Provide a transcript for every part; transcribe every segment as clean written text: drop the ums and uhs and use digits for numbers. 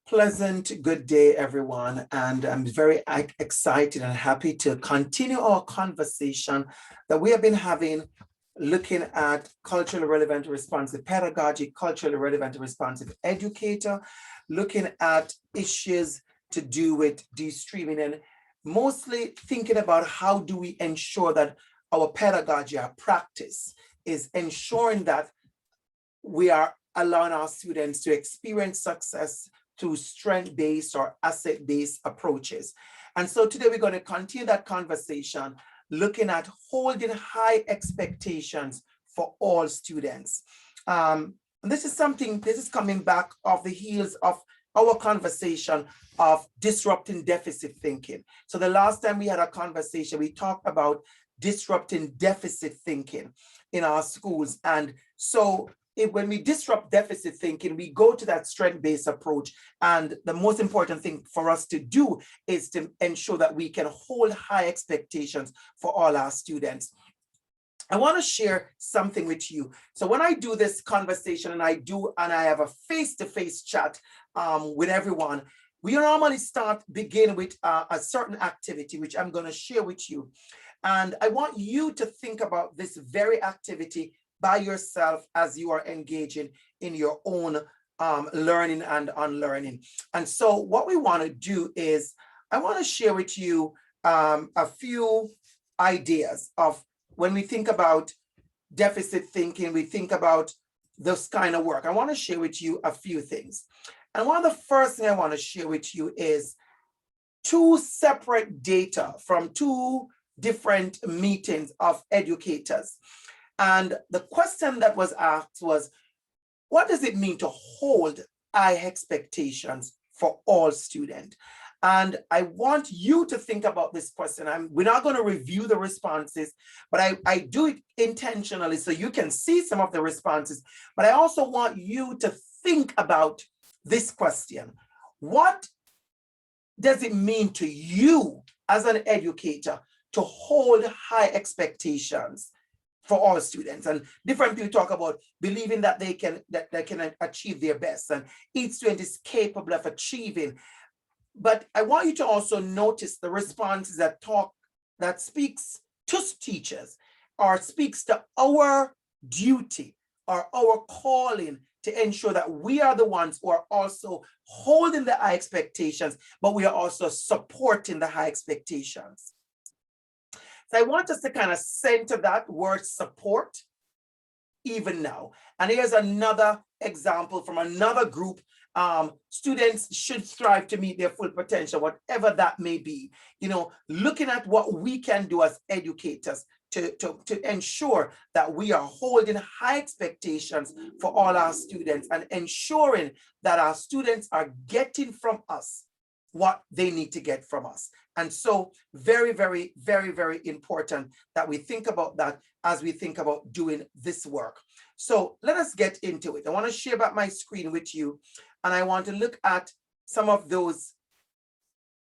Pleasant good day, everyone. And I'm very excited and happy to continue our conversation that we have been having, looking at culturally relevant responsive pedagogy, culturally relevant responsive educator, looking at issues to do with de-streaming, and mostly thinking about how do we ensure that our pedagogy, our practice, is ensuring that we are allowing our students to experience success through strength-based or asset-based approaches. And so today we're going to continue that conversation, looking at holding high expectations for all students. And this is coming back off the heels of our conversation of disrupting deficit thinking. So the last time we had a conversation, we talked about disrupting deficit thinking in our schools. And so when we disrupt deficit thinking, we go to that strength-based approach. And the most important thing for us to do is to ensure that we can hold high expectations for all our students. I want to share something with you. So when I do this conversation and I have a face-to-face chat with everyone, we normally begin with a certain activity, which I'm going to share with you. And I want you to think about this very activity by yourself as you are engaging in your own learning and unlearning. And so what we want to do is, I want to share with you a few ideas of when we think about deficit thinking, we think about this kind of work. I want to share with you a few things. And one of the first things I want to share with you is two separate data from two different meetings of educators. And the question that was asked was, what does it mean to hold high expectations for all students? And I want you to think about this question. We're not going to review the responses, but I do it intentionally so you can see some of the responses. But I also want you to think about this question. What does it mean to you as an educator to hold high expectations for all students? And different people talk about believing that they can achieve their best, and each student is capable of achieving. But I want you to also notice the responses that speaks to teachers, or speaks to our duty or our calling to ensure that we are the ones who are also holding the high expectations, but we are also supporting the high expectations. So I want us to kind of center that word support even now. And here's another example from another group. Students should strive to meet their full potential, whatever that may be. You know, looking at what we can do as educators to ensure that we are holding high expectations for all our students and ensuring that our students are getting from us what they need to get from us. And so very, very, very, very important that we think about that as we think about doing this work. So let us get into it. I want to share back my screen with you, and I want to look at some of those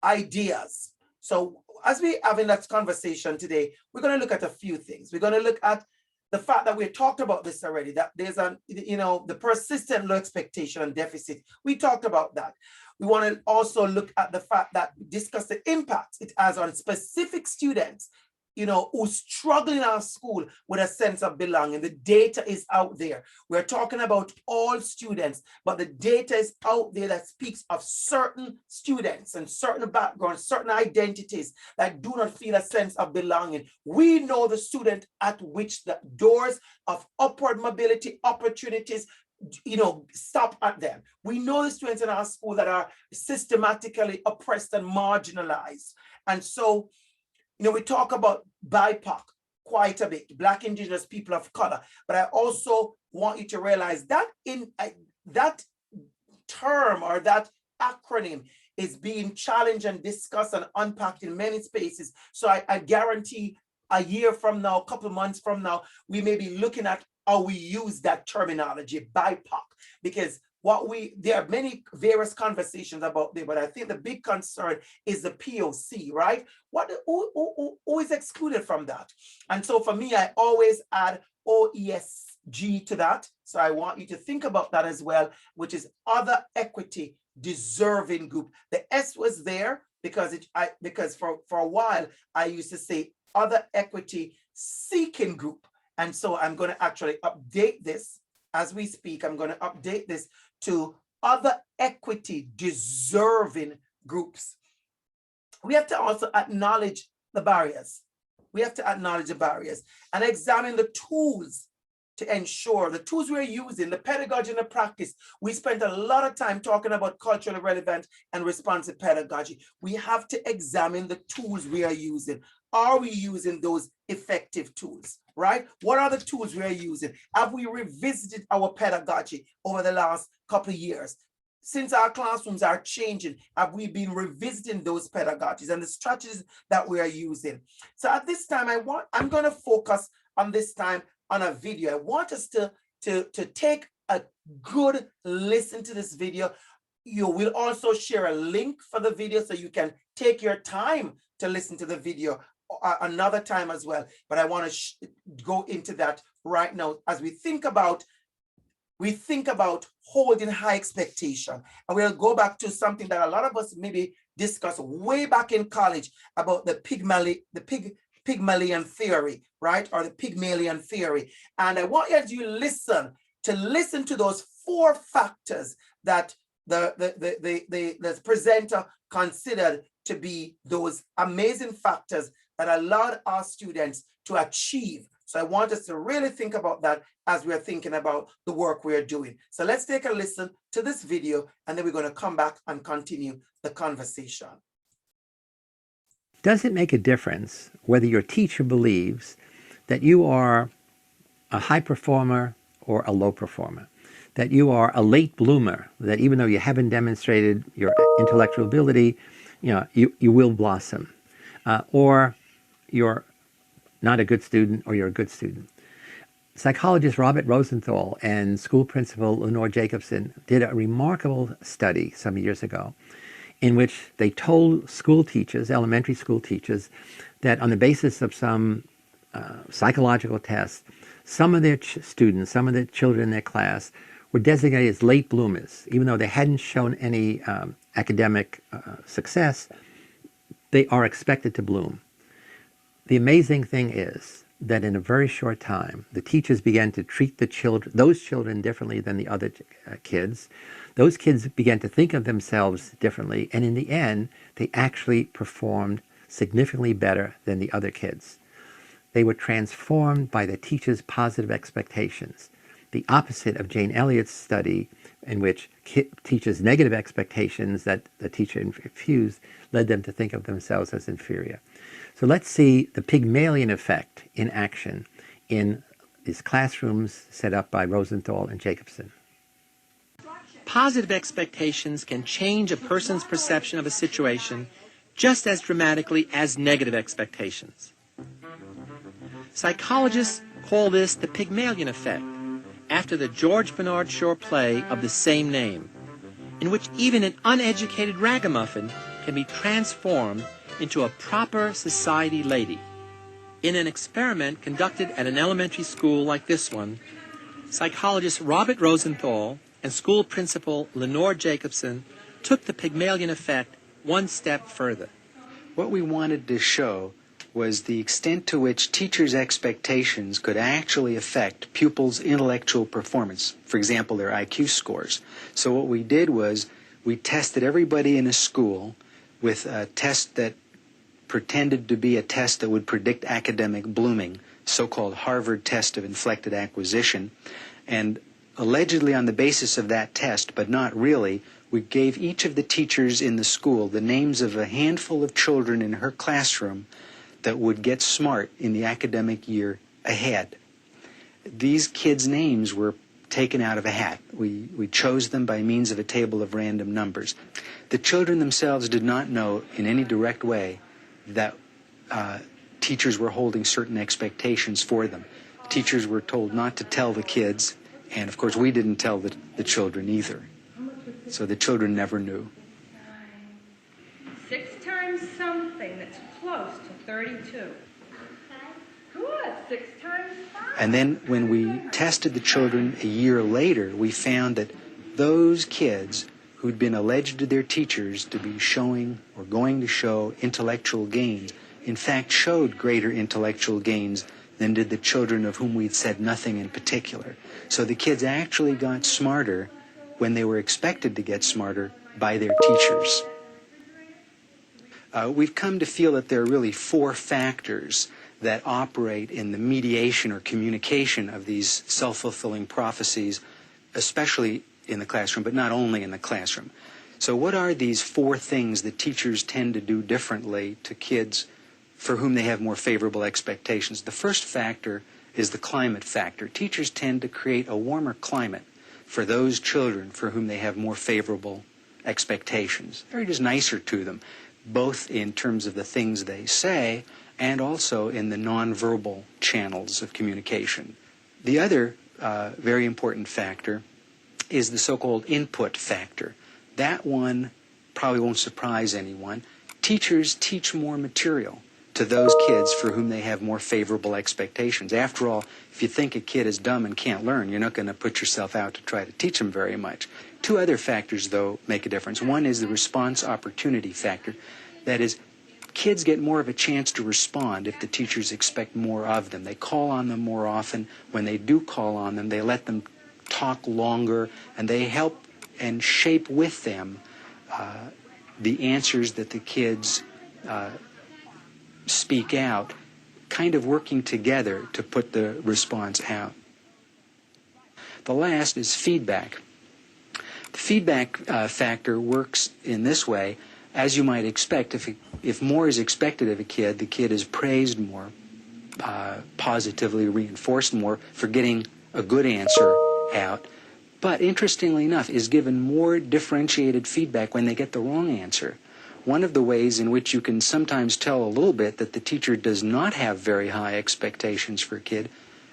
ideas. So as we have in that conversation today, we're going to look at a few things. We're going to look at the fact that we talked about this already, that there's the persistent low expectation and deficit. We talked about that. We want to also look at the fact that discuss the impact it has on specific students, who struggle in our school with a sense of belonging. The data is out there. We're talking about all students, but the data is out there that speaks of certain students and certain backgrounds, certain identities that do not feel a sense of belonging. We know the student at which the doors of upward mobility opportunities stop at them. We know the students in our school that are systematically oppressed and marginalized. And so, we talk about BIPOC quite a bit, Black, Indigenous, people of color, but I also want you to realize that in that term or that acronym is being challenged and discussed and unpacked in many spaces. So I guarantee a year from now, a couple of months from now, we may be looking at how we use that terminology, BIPOC, because there are many various conversations about there, but I think the big concern is the POC, right? Who is excluded from that? And so for me, I always add OESD G to that. So I want you to think about that as well, which is other equity deserving group. The S was there because for a while I used to say other equity seeking group. And so I'm going to actually update this as we speak. I'm going to update this to other equity deserving groups. We have to also acknowledge the barriers. We have to acknowledge the barriers and examine the tools to ensure the tools we're using, the pedagogy and the practice. We spent a lot of time talking about culturally relevant and responsive pedagogy. We have to examine the tools we are using. Are we using those effective tools, right? What are the tools we are using? Have we revisited our pedagogy over the last couple of years? Since our classrooms are changing, have we been revisiting those pedagogies and the strategies that we are using? So at this time, I'm going to focus on this time on a video. I want us to take a good listen to this video. You will also share a link for the video so you can take your time to listen to the video another time as well. But I want to go into that right now as we think about holding high expectation. And we'll go back to something that a lot of us maybe discussed way back in college about the Pygmalion theory, right? Or the Pygmalion theory. And I want you to listen to those 4 factors that the presenter considered to be those amazing factors that allowed our students to achieve. So I want us to really think about that as we're thinking about the work we're doing. So let's take a listen to this video, and then we're going to come back and continue the conversation. Does it make a difference whether your teacher believes that you are a high performer or a low performer? That you are a late bloomer, that even though you haven't demonstrated your intellectual ability, you will blossom, or you're not a good student or you're a good student. Psychologist Robert Rosenthal and school principal Lenore Jacobson did a remarkable study some years ago in which they told school teachers, elementary school teachers, that on the basis of some psychological tests, some of their students, some of the children in their class were designated as late bloomers. Even though they hadn't shown any academic success, they are expected to bloom. The amazing thing is that in a very short time, the teachers began to treat those children differently than the other kids. Those kids began to think of themselves differently, and in the end, they actually performed significantly better than the other kids. They were transformed by the teacher's positive expectations. The opposite of Jane Elliott's study, in which teachers' negative expectations that the teacher infused led them to think of themselves as inferior. So let's see the Pygmalion effect in action in these classrooms set up by Rosenthal and Jacobson. Positive expectations can change a person's perception of a situation just as dramatically as negative expectations. Psychologists call this the Pygmalion effect, after the George Bernard Shaw play of the same name, in which even an uneducated ragamuffin can be transformed into a proper society lady. In an experiment conducted at an elementary school like this one, psychologist Robert Rosenthal and school principal Lenore Jacobson took the Pygmalion effect one step further. What we wanted to show was the extent to which teachers' expectations could actually affect pupils' intellectual performance, for example, their IQ scores. So what we did was we tested everybody in a school with a test that pretended to be a test that would predict academic blooming, so-called Harvard test of inflected acquisition. And allegedly on the basis of that test, but not really, we gave each of the teachers in the school the names of a handful of children in her classroom that would get smart in the academic year ahead. These kids' names were taken out of a hat. We chose them by means of a table of random numbers. The children themselves did not know in any direct way that teachers were holding certain expectations for them. Teachers were told not to tell the kids, and of course we didn't tell the children either. So the children never knew. 6 times something that's close to 32. Good, 6 times 5. And then when we tested the children a year later, we found that those kids who'd been alleged to their teachers to be showing or going to show intellectual gains, in fact showed greater intellectual gains than did the children of whom we'd said nothing in particular. So the kids actually got smarter when they were expected to get smarter by their teachers. We've come to feel that there are really 4 factors that operate in the mediation or communication of these self-fulfilling prophecies, especially in the classroom, but not only in the classroom. So what are these 4 things that teachers tend to do differently to kids for whom they have more favorable expectations? The first factor is the climate factor. Teachers tend to create a warmer climate for those children for whom they have more favorable expectations. They're just nicer to them, both in terms of the things they say and also in the nonverbal channels of communication. The other very important factor is the so-called input factor. That one probably won't surprise anyone. Teachers teach more material to those kids for whom they have more favorable expectations. After all, if you think a kid is dumb and can't learn, you're not going to put yourself out to try to teach them very much. 2 other factors, though, make a difference. One is the response opportunity factor. That is, kids get more of a chance to respond if the teachers expect more of them. They call on them more often. When they do call on them, they let them talk longer, and they help and shape with them the answers that the kids speak out, kind of working together to put the response out. The last is feedback. The feedback factor works in this way. As you might expect, if more is expected of a kid, the kid is praised more, positively reinforced more for getting a good answer out. But interestingly enough, is given more differentiated feedback when they get the wrong answer. One of the ways in which you can sometimes tell a little bit that the teacher does not have very high expectations for a kid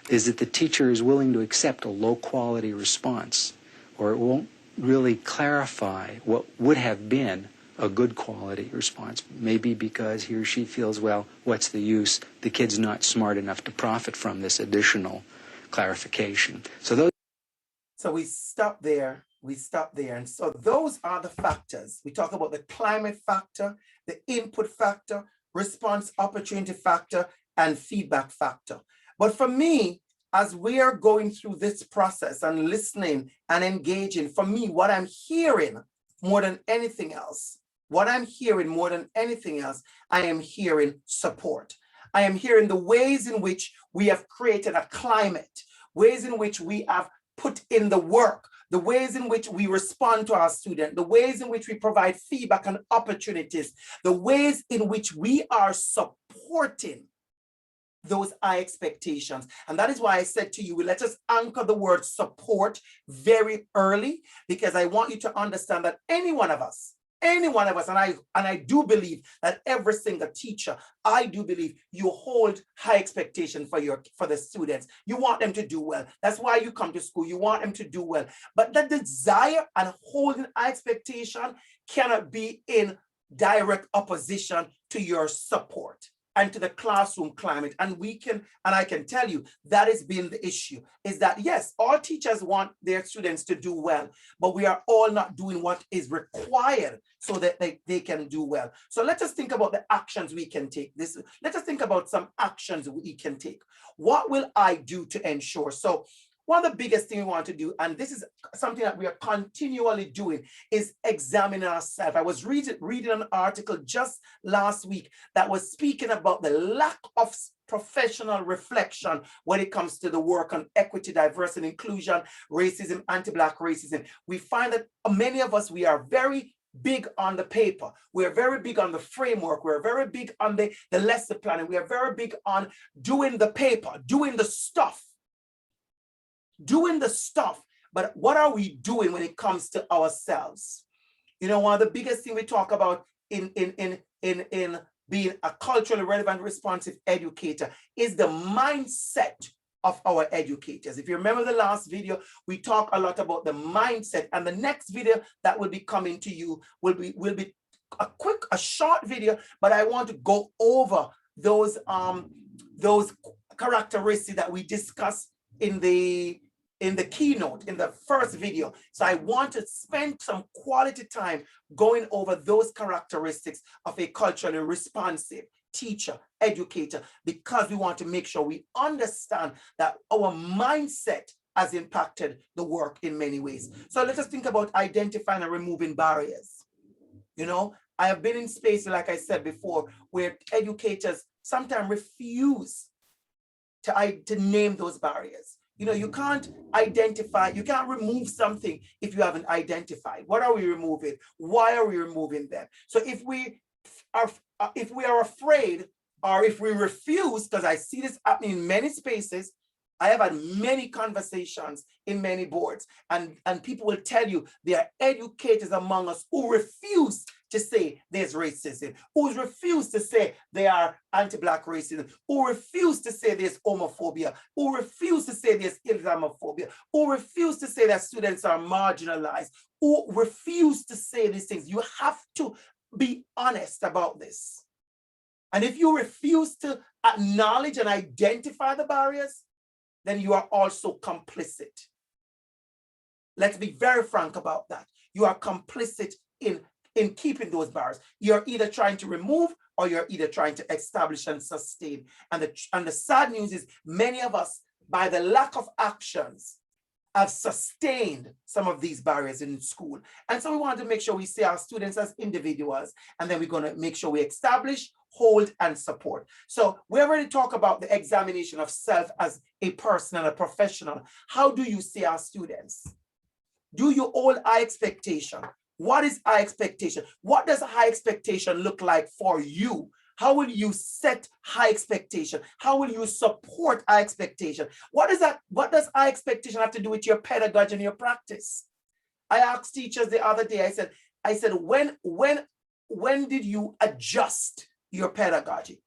is that the teacher is willing to accept a low-quality response, or it won't really clarify what would have been a good quality response, maybe because he or she feels, well, what's the use? The kid's not smart enough to profit from this additional clarification. So we stop there. And so those are the factors. We talk about the climate factor, the input factor, response opportunity factor, and feedback factor. But for me, as we are going through this process and listening and engaging, for me, what I'm hearing more than anything else, I am hearing support. I am hearing the ways in which we have created a climate, ways in which we have put in the work, the ways in which we respond to our student, the ways in which we provide feedback and opportunities, the ways in which we are supporting those high expectations. And that is why I said to you, let us anchor the word support very early, because I want you to understand that any one of us, and I do believe that every single teacher, I do believe you hold high expectation for the students. You want them to do well. That's why you come to school. You want them to do well. But the desire and holding high expectation cannot be in direct opposition to your support and to the classroom climate. And I can tell you that has been the issue, is that yes, all teachers want their students to do well, but we are all not doing what is required so that they can do well. So let us think about the actions we can take. Let us think about some actions we can take. What will I do to ensure? So one of the biggest things we want to do, and this is something that we are continually doing, is examining ourselves. I was reading an article just last week that was speaking about the lack of professional reflection when it comes to the work on equity, diversity, inclusion, racism, anti-Black racism. We find that many of us, we are very big on the paper. We're very big on the framework. We're very big on the lesson planning. We are very big on doing the paper, doing the stuff. But what are we doing when it comes to ourselves? You know, one of the biggest things we talk about in being a culturally relevant, responsive educator is the mindset of our educators. If you remember the last video, we talk a lot about the mindset, and the next video that will be coming to you will be a short video, but I want to go over those characteristics that we discussed in the keynote, in the first video. So I want to spend some quality time going over those characteristics of a culturally responsive teacher, educator, because we want to make sure we understand that our mindset has impacted the work in many ways. So let us think about identifying and removing barriers. You know, I have been in spaces, like I said before, where educators sometimes refuse to name those barriers. You know, you can't identify, you can't remove something if you haven't identified. What are we removing? Why are we removing them? So if we are afraid, or if we refuse, because I see this happening in many spaces, I have had many conversations in many boards, and people will tell you there are educators among us who refuse to say there's racism, who refuse to say they are anti-Black racism, who refuse to say there's homophobia, who refuse to say there's Islamophobia, who refuse to say that students are marginalized, who refuse to say these things. You have to be honest about this. And if you refuse to acknowledge and identify the barriers, then you are also complicit. Let's be very frank about that. You are complicit in keeping those barriers. You're either trying to remove or you're either trying to establish and sustain. And the sad news is many of us, by the lack of actions, have sustained some of these barriers in school. And so we want to make sure we see our students as individuals, and then we're going to make sure we establish, hold, and support. So we already talked about the examination of self as a person and a professional. How do you see our students? Do you hold high expectation? What is high expectation? What does high expectation look like for you? How will you set high expectation? How will you support high expectation? What does high expectation have to do with your pedagogy and your practice? I asked teachers the other day, I said, when did you adjust your pedagogy?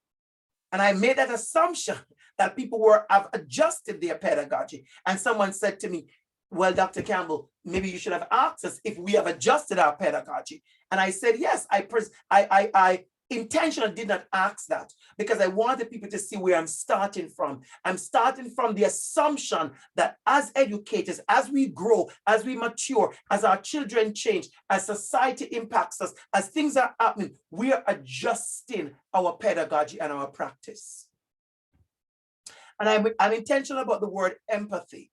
And I made that assumption that people have adjusted their pedagogy. And someone said to me, well, Dr. Campbell, maybe you should have asked us if we have adjusted our pedagogy. And I said, yes, I intentionally did not ask that, because I wanted people to see where I'm starting from. I'm starting from the assumption that as educators, as we grow, as we mature, as our children change, as society impacts us, as things are happening, we are adjusting our pedagogy and our practice. And I'm intentional about the word empathy.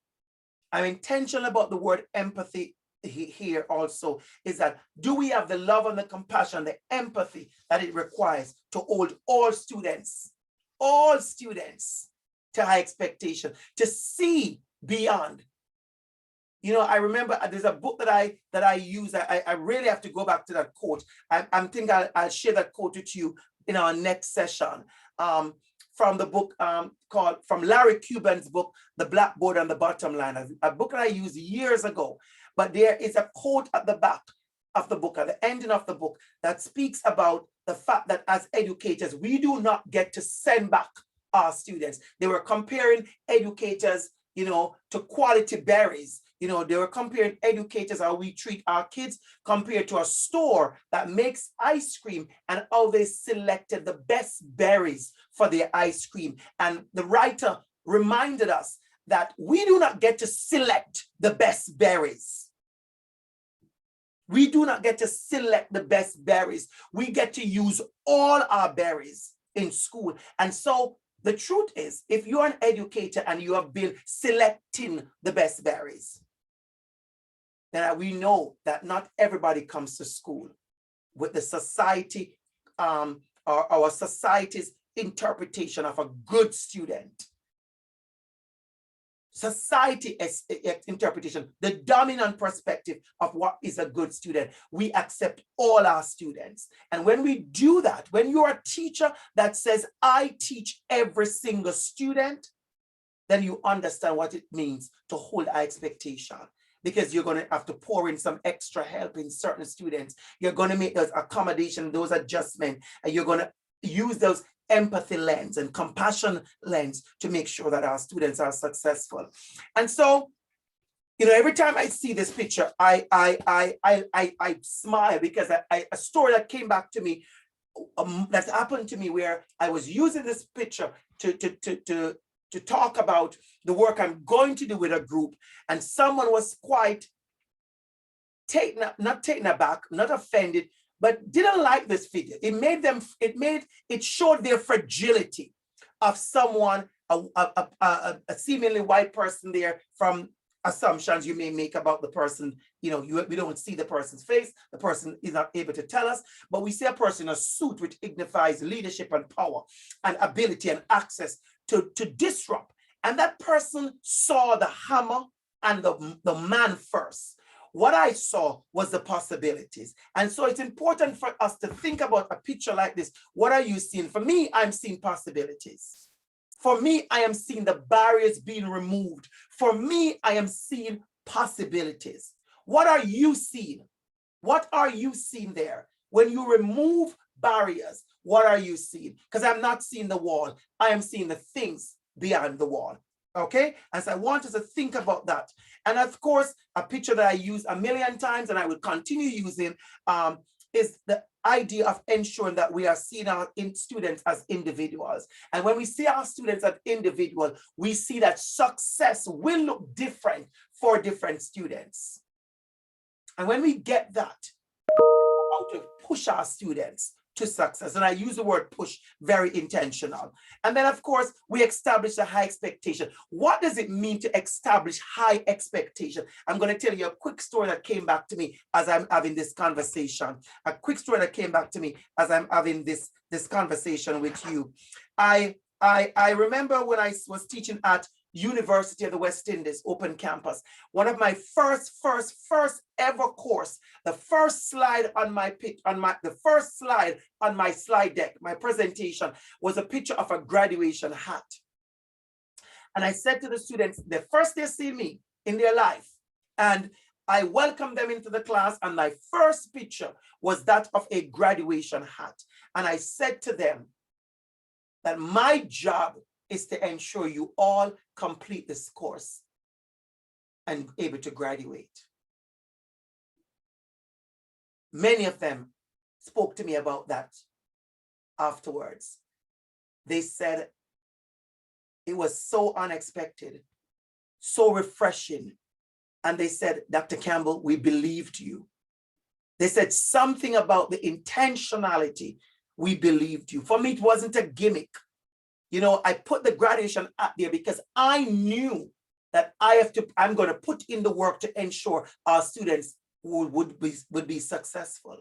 I'm intentional about the word empathy here also, is that do we have the love and the compassion, the empathy that it requires to hold all students to high expectation, to see beyond. You know, I remember there's a book that I use. I really have to go back to that quote. I'm thinking I'll share that quote with you in our next session. From the book from Larry Cuban's book, The Blackboard and the Bottom Line, a book that I used years ago. But there is a quote at the back of the book, at the ending of the book, that speaks about the fact that as educators, we do not get to send back our students. They were comparing educators, you know, to quality berries. You know, they were comparing educators, how we treat our kids, compared to a store that makes ice cream, and how they selected the best berries for their ice cream. And the writer reminded us that we do not get to select the best berries. We do not get to select the best berries. We get to use all our berries in school. And so the truth is, if you're an educator and you have been selecting the best berries, then we know that not everybody comes to school with the society or our society's interpretation of a good student. Society interpretation, the dominant perspective of what is a good student. We accept all our students. And when we do that, when you're a teacher that says, I teach every single student, then you understand what it means to hold high expectation. Because you're going to have to pour in some extra help in certain students. You're going to make those accommodations, those adjustments, and you're going to use those empathy lens and compassion lens to make sure that our students are successful. And so, you know, every time I see this picture, I smile, because a story that came back to me, that happened to me, where I was using this picture to to talk about the work I'm going to do with a group, and someone was quite not taken aback, not offended, but didn't like this video. It showed their fragility of someone, a seemingly white person there, from assumptions you may make about the person. We don't see the person's face. The person is not able to tell us, but we see a person in a suit which signifies leadership and power and ability and access to disrupt. And that person saw the hammer and the man first. What I saw was the possibilities. And so it's important for us to think about a picture like this. What are you seeing? For me, I'm seeing possibilities. For me, I am seeing the barriers being removed. For me, I am seeing possibilities. What are you seeing? What are you seeing there? When you remove barriers, what are you seeing? Because I'm not seeing the wall. I am seeing the things beyond the wall. Okay, and so I want us to think about that. And of course, a picture that I use a million times and I will continue using is the idea of ensuring that we are seeing our students as individuals. And when we see our students as individuals, we see that success will look different for different students. And when we get that, how to push our students to success. And I use the word push, very intentional. And then of course, we establish a high expectation. What does it mean to establish high expectation? I'm going to tell you a quick story that came back to me as I'm having this conversation. A quick story that came back to me as I'm having this conversation with you. I remember when I was teaching at University of the West Indies, open campus. One of my first ever course, the first slide on my slide deck, my presentation, was a picture of a graduation hat. And I said to the students, the first they see me in their life, and I welcomed them into the class, and my first picture was that of a graduation hat. And I said to them that my job is to ensure you all complete this course and able to graduate. Many of them spoke to me about that afterwards. They said it was so unexpected, so refreshing. And they said, Dr. Campbell, we believed you. They said something about the intentionality. We believed you. For me, it wasn't a gimmick. I put the graduation up there because I knew that I'm going to put in the work to ensure our students would be successful.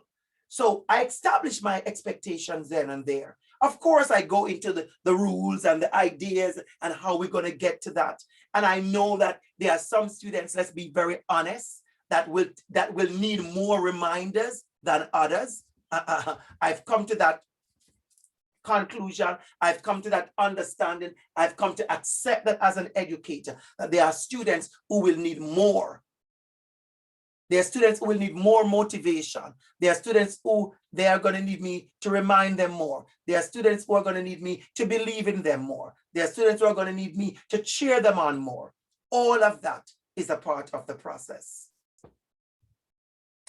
So I established my expectations then and there. Of course, I go into the rules and the ideas and how we're going to get to that. And I know that there are some students, let's be very honest, that will need more reminders than others. I've come to that conclusion. I've come to that understanding. I've come to accept that as an educator, that there are students who will need more. There are students who will need more motivation. There are students who they are going to need me to remind them more. There are students who are going to need me to believe in them more. There are students who are going to need me to cheer them on more. All of that is a part of the process.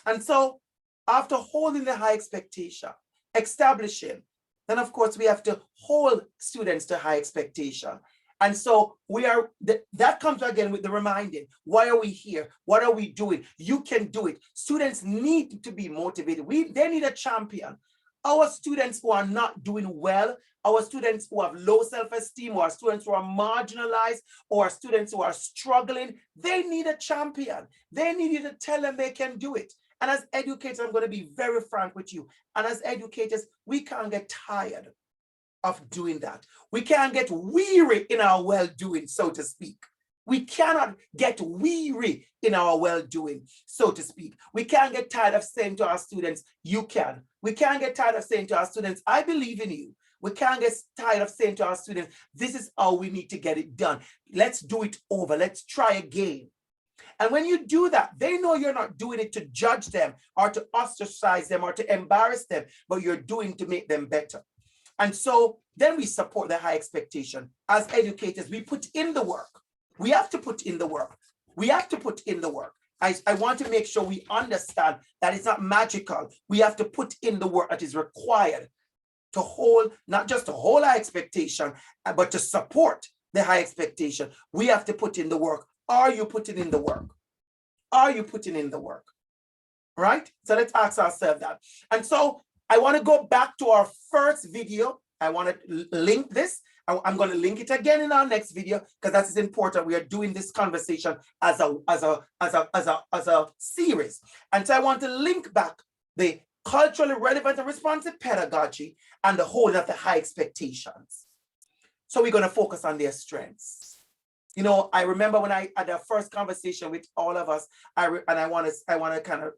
And so after holding the high expectation, establishing, then of course we have to hold students to high expectation. And so that comes again with the reminding, why are we here? What are we doing? You can do it. Students need to be motivated. They need a champion. Our students who are not doing well, our students who have low self-esteem, or our students who are marginalized, or our students who are struggling, they need a champion. They need you to tell them they can do it. And as educators, I'm going to be very frank with you. And as educators, we can't get tired of doing that. We can't get weary in our well-doing, so to speak. We cannot get weary in our well-doing, so to speak. We can't get tired of saying to our students, you can. We can't get tired of saying to our students, I believe in you. We can't get tired of saying to our students, this is how we need to get it done. Let's do it over. Let's try again. And when you do that, they know you're not doing it to judge them or to ostracize them or to embarrass them, but you're doing to make them better. And so then we support the high expectation. As educators, we put in the work. We have to put in the work. We have to put in the work. I want to make sure we understand that it's not magical. We have to put in the work that is required to hold, not just to hold our expectation, but to support the high expectation. We have to put in the work. Are you putting in the work? Are you putting in the work? Right? So let's ask ourselves that. And so I want to go back to our first video. I want to link this. I'm going to link it again in our next video because that is important. We are doing this conversation as a series. And so I want to link back the culturally relevant and responsive pedagogy and the holding of the high expectations. So we're going to focus on their strengths. You know, I remember when I had a first conversation with all of us, I want to kind of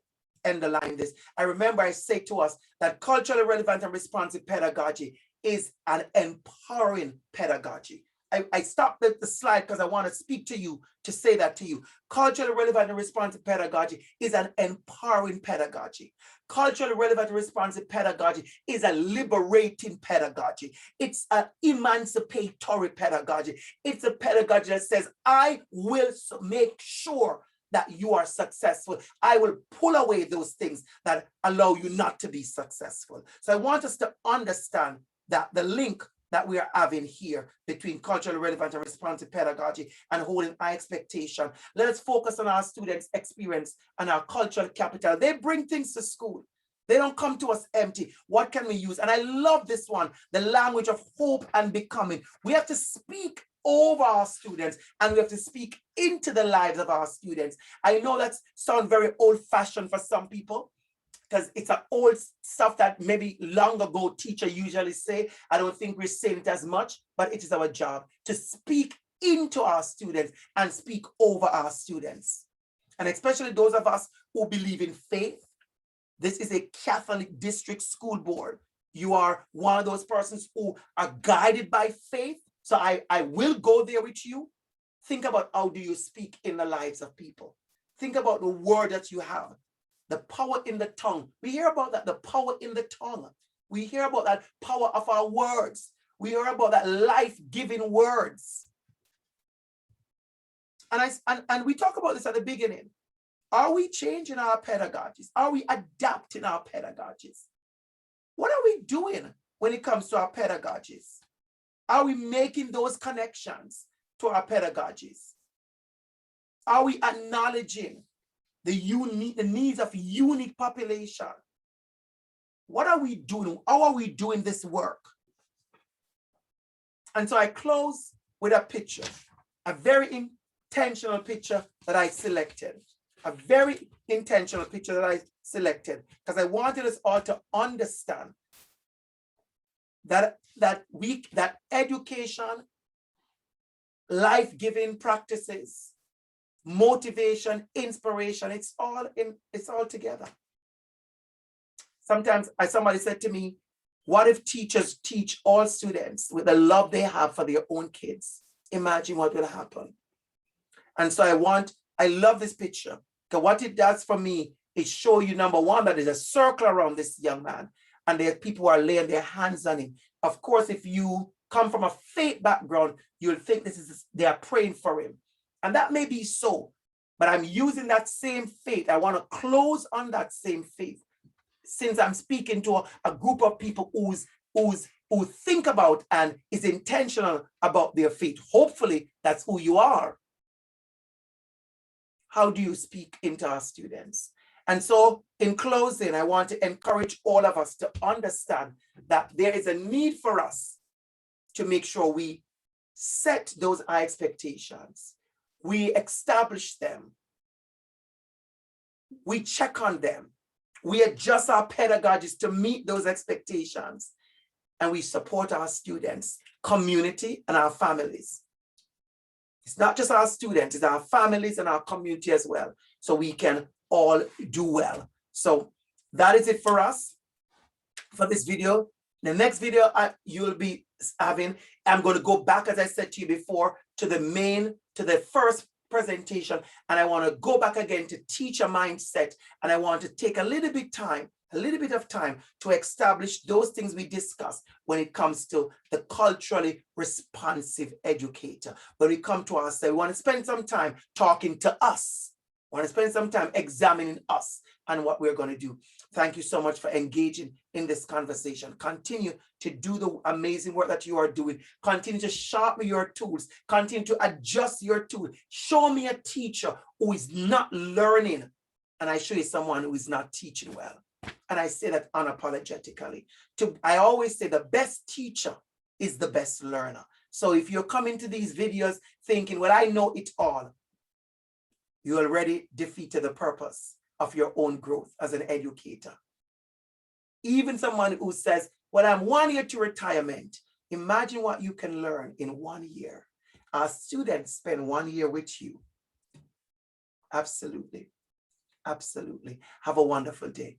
underline this. I remember I said to us that culturally relevant and responsive pedagogy is an empowering pedagogy. I stopped the slide because I want to speak to you, to say that to you. Culturally relevant and responsive pedagogy is an empowering pedagogy. Culturally relevant and responsive pedagogy is a liberating pedagogy. It's an emancipatory pedagogy. It's a pedagogy that says, I will make sure that you are successful. I will pull away those things that allow you not to be successful. So I want us to understand that the link that we are having here between culturally relevant and responsive pedagogy and holding high expectation. Let us focus on our students' experience and our cultural capital. They bring things to school. They don't come to us empty. What can we use? And I love this one, the language of hope and becoming. We have to speak over our students and we have to speak into the lives of our students. I know that sounds very old-fashioned for some people, because it's an old stuff that maybe long ago teacher usually say. I don't think we're saying it as much, but it is our job to speak into our students and speak over our students. And especially those of us who believe in faith. This is a Catholic district school board. You are one of those persons who are guided by faith. So I will go there with you. Think about how do you speak in the lives of people. Think about the word that you have. The power in the tongue. We hear about that, the power in the tongue. We hear about that power of our words. We hear about that life-giving words. And we talk about this at the beginning. Are we changing our pedagogies? Are we adapting our pedagogies? What are we doing when it comes to our pedagogies? Are we making those connections to our pedagogies? Are we acknowledging the needs of unique population? What are we doing? How are we doing this work? And so I close with a picture, a very intentional picture that I selected. A very intentional picture that I selected because I wanted us all to understand that education, life-giving practices, motivation, inspiration, it's all together. Sometimes somebody said to me, what if teachers teach all students with the love they have for their own kids? Imagine what will happen. And so I love this picture because what it does for me is show you, number one, that there's a circle around this young man and there people are laying their hands on him. Of course, if you come from a faith background, you'll think they are praying for him. And that may be so, but I'm using that same faith. I want to close on that same faith. Since I'm speaking to a group of people who think about and is intentional about their faith. Hopefully, that's who you are. How do you speak into our students? And so in closing, I want to encourage all of us to understand that there is a need for us to make sure we set those high expectations. We establish them. We check on them. We adjust our pedagogies to meet those expectations. And we support our students, community, and our families. It's not just our students, it's our families and our community as well. So we can all do well. So that is it for us for this video. The next video you'll be having, I'm going to go back, as I said to you before, to the first presentation. And I want to go back again to teacher mindset. And I want to take a little bit of time to establish those things we discussed when it comes to the culturally responsive educator. When we come to ourselves, we want to spend some time talking to us want to spend some time examining us and what we're going to do. Thank you so much for engaging in this conversation. Continue to do the amazing work that you are doing. Continue to sharpen your tools. Continue to adjust your tools. Show me a teacher who is not learning, and I show you someone who is not teaching well. And I say that unapologetically. I always say the best teacher is the best learner. So if you're coming to these videos thinking, well, I know it all, you already defeated the purpose of your own growth as an educator. Even someone who says, well, I'm 1 year to retirement. Imagine what you can learn in 1 year. Our students spend 1 year with you. Absolutely. Absolutely. Have a wonderful day.